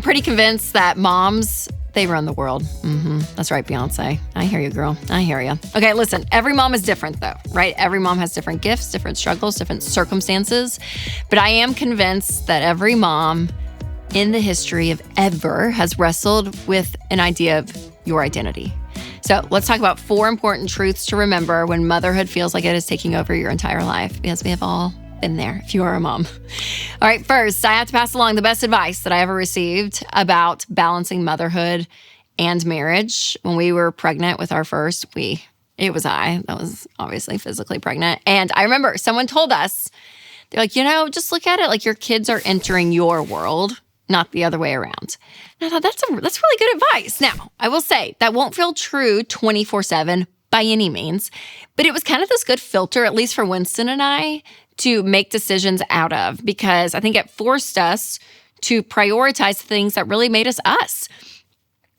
pretty convinced that moms, they run the world. That's right, Beyonce. I hear you, girl. I hear you. Okay, listen, every mom is different though, right? Every mom has different gifts, different struggles, different circumstances. But I am convinced that every mom in the history of ever has wrestled with an idea of your identity. So let's talk about 4 important truths to remember when motherhood feels like it is taking over your entire life, because we have all been there if you are a mom. All right, first, I have to pass along the best advice that I ever received about balancing motherhood and marriage. When we were pregnant with our first, it was I that was obviously physically pregnant. And I remember someone told us, they're like, just look at it like your kids are entering your world, not the other way around. And I thought that's really good advice. Now, I will say that won't feel true 24/7 by any means, but it was kind of this good filter, at least for Winston and I, to make decisions out of, because I think it forced us to prioritize things that really made us us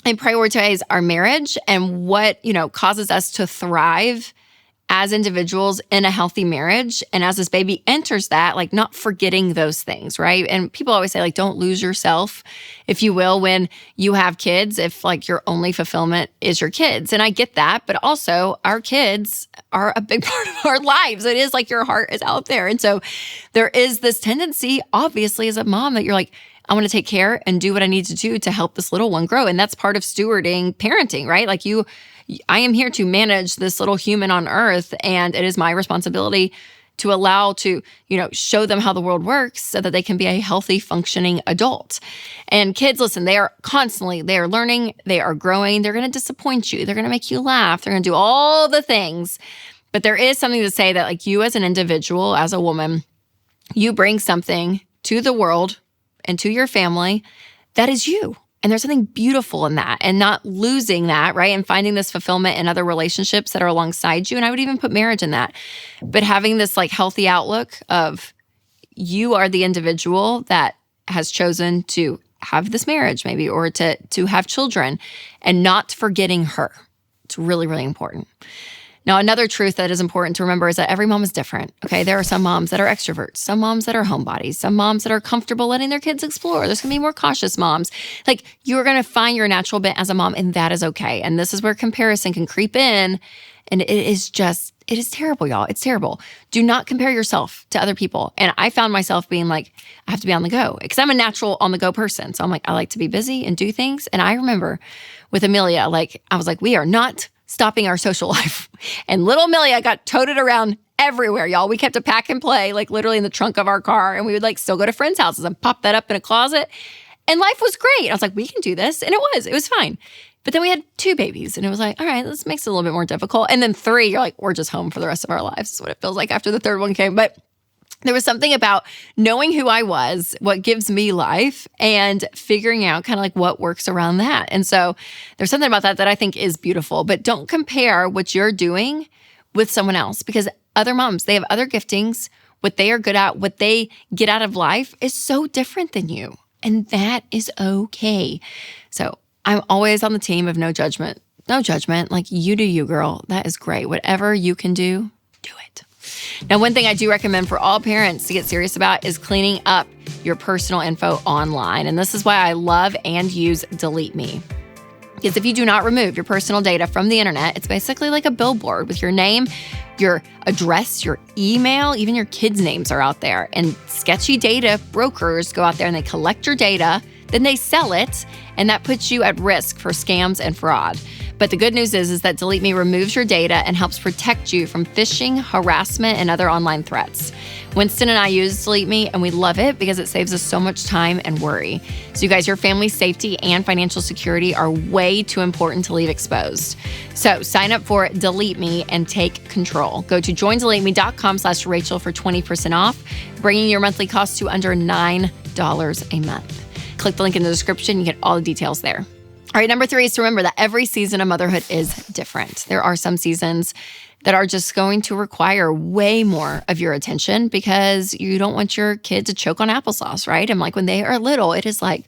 and prioritize our marriage and what, causes us to thrive as individuals in a healthy marriage. And as this baby enters that, like not forgetting those things, right? And people always say, like, don't lose yourself, if you will, when you have kids, if like your only fulfillment is your kids. And I get that, but also our kids are a big part of our lives. It is like your heart is out there. And so there is this tendency, obviously, as a mom, that you're like, I want to take care and do what I need to do to help this little one grow. And that's part of stewarding parenting, right? Like I am here to manage this little human on earth, and it is my responsibility to allow to, show them how the world works so that they can be a healthy, functioning adult. And kids, listen, they are learning, they are growing, they're going to disappoint you, they're going to make you laugh, they're going to do all the things. But there is something to say that like you as an individual, as a woman, you bring something to the world and to your family that is you. And there's something beautiful in that, and not losing that, right? And finding this fulfillment in other relationships that are alongside you. And I would even put marriage in that. But having this like healthy outlook of you are the individual that has chosen to have this marriage maybe, or to have children, and not forgetting her. It's really, really important. Now, another truth that is important to remember is that every mom is different, okay? There are some moms that are extroverts, some moms that are homebodies, some moms that are comfortable letting their kids explore. There's going to be more cautious moms. Like, you're going to find your natural bent as a mom, and that is okay. And this is where comparison can creep in, and it is terrible, y'all. It's terrible. Do not compare yourself to other people. And I found myself being like, I have to be on the go, because I'm a natural on the go person. So I'm like, I like to be busy and do things. And I remember with Amelia, like, I was like, we are not stopping our social life. And little Amelia got toted around everywhere, y'all. We kept a pack and play, like literally in the trunk of our car. And we would like still go to friends' houses and pop that up in a closet. And life was great. I was like, we can do this. And it was fine. But then we had 2 babies, and it was like, all right, this makes it a little bit more difficult. And then 3, you're like, we're just home for the rest of our lives. That's what it feels like after the 3rd one came. But there was something about knowing who I was, what gives me life, and figuring out kind of like what works around that. And so there's something about that I think is beautiful. But don't compare what you're doing with someone else, because other moms, they have other giftings. What they are good at, what they get out of life is so different than you. And that is okay. So I'm always on the team of no judgment. No judgment. Like, you do you, girl. That is great. Whatever you can do it. Now, one thing I do recommend for all parents to get serious about is cleaning up your personal info online. And this is why I love and use Delete Me. Because if you do not remove your personal data from the internet, it's basically like a billboard with your name, your address, your email, even your kids' names are out there. And sketchy data brokers go out there and they collect your data, then they sell it, and that puts you at risk for scams and fraud. But the good news is that Delete Me removes your data and helps protect you from phishing, harassment, and other online threats. Winston and I use Delete Me, and we love it because it saves us so much time and worry. So you guys, your family's safety and financial security are way too important to leave exposed. So sign up for Delete Me and take control. Go to joindeleteme.com/Rachel for 20% off, bringing your monthly cost to under $9 a month. Click the link in the description. You get all the details there. All right, number 3 is to remember that every season of motherhood is different. There are some seasons that are just going to require way more of your attention because you don't want your kid to choke on applesauce, right? And like when they are little, it is like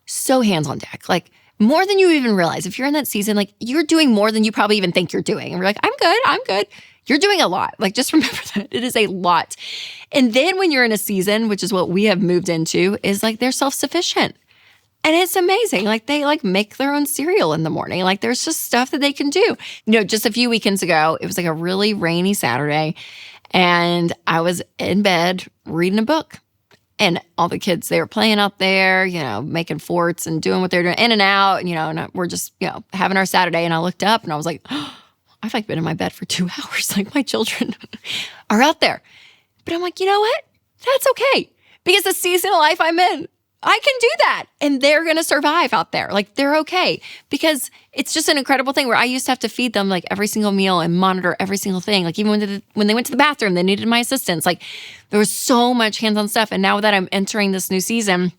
so hands on deck, like more than you even realize. If you're in that season, like you're doing more than you probably even think you're doing. And we're like, I'm good. You're doing a lot. Like, just remember that it is a lot. And then when you're in a season, which is what we have moved into, is like they're self-sufficient. And it's amazing. Like they like make their own cereal in the morning. Like there's just stuff that they can do. Just a few weekends ago, it was like a really rainy Saturday and I was in bed reading a book. And all the kids, they were playing out there, making forts and doing what they're doing in and out, and we're just, having our Saturday. And I looked up and I was like, oh, I've like been in my bed for 2 hours. Like my children are out there. But I'm like, you know what? That's okay. Because the season of life I'm in, I can do that. And they're going to survive out there. Like they're okay. Because it's just an incredible thing where I used to have to feed them like every single meal and monitor every single thing. Like even when they went to the bathroom, they needed my assistance. Like there was so much hands-on stuff. And now that I'm entering this new season,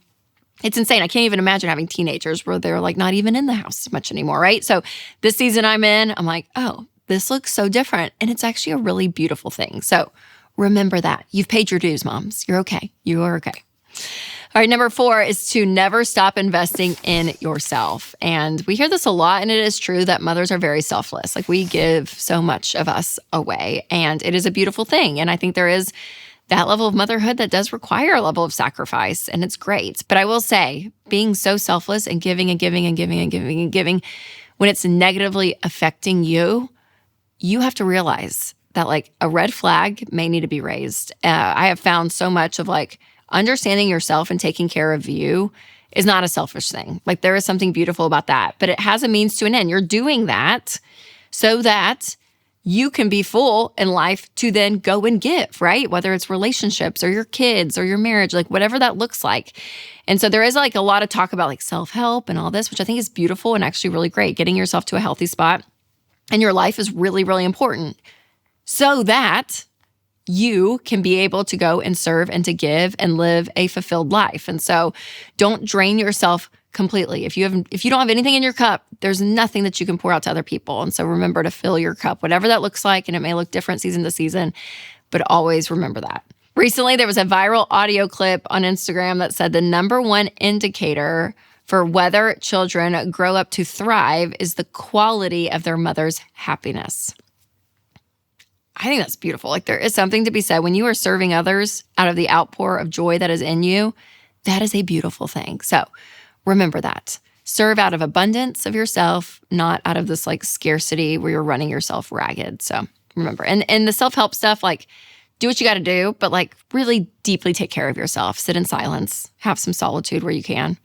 it's insane. I can't even imagine having teenagers where they're like not even in the house much anymore, right? So this season I'm in, I'm like, oh, this looks so different. And it's actually a really beautiful thing. So remember that. You've paid your dues, moms. You're okay. You are okay. All right, number 4 is to never stop investing in yourself. And we hear this a lot, and it is true that mothers are very selfless. Like we give so much of us away, and it is a beautiful thing. And I think there is that level of motherhood that does require a level of sacrifice, and it's great. But I will say, being so selfless and giving and giving and giving and giving and giving, when it's negatively affecting you, you have to realize that like a red flag may need to be raised. I have found so much of like, understanding yourself and taking care of you is not a selfish thing. Like there is something beautiful about that, but it has a means to an end. You're doing that so that you can be full in life to then go and give, right? Whether it's relationships or your kids or your marriage, like whatever that looks like. And so there is like a lot of talk about like self-help and all this, which I think is beautiful and actually really great. Getting yourself to a healthy spot in your life is really, really important so that you can be able to go and serve and to give and live a fulfilled life. And so don't drain yourself completely. If you don't have anything in your cup, there's nothing that you can pour out to other people. And so remember to fill your cup, whatever that looks like. And it may look different season to season, but always remember that. Recently, there was a viral audio clip on Instagram that said the number one indicator for whether children grow up to thrive is the quality of their mother's happiness. I think that's beautiful. Like there is something to be said when you are serving others out of the outpour of joy that is in you. That is a beautiful thing. So remember that. Serve out of abundance of yourself, not out of this like scarcity where you're running yourself ragged. So remember, and the self-help stuff, like do what you got to do, but like really deeply take care of yourself. Sit in silence, have some solitude where you can.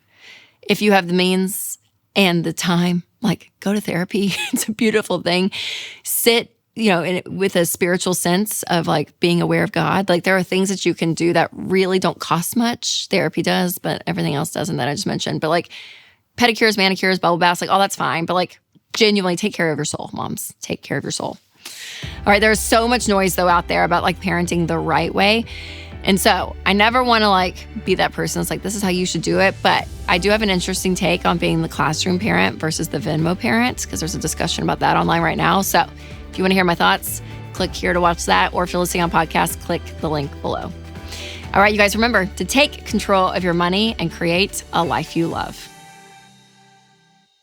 If you have the means and the time, like go to therapy. It's a beautiful thing. Sit with a spiritual sense of like being aware of God. Like there are things that you can do that really don't cost much. Therapy does, but everything else doesn't that I just mentioned. But like pedicures, manicures, bubble baths, like all that's fine. But like genuinely take care of your soul, moms. Take care of your soul. All right, there's so much noise though out there about like parenting the right way. And so I never want to like be that person that's like, this is how you should do it. But I do have an interesting take on being the classroom parent versus the Venmo parent, because there's a discussion about that online right now. So if you want to hear my thoughts, click here to watch that. Or if you're listening on podcast, click the link below. All right, you guys, remember to take control of your money and create a life you love.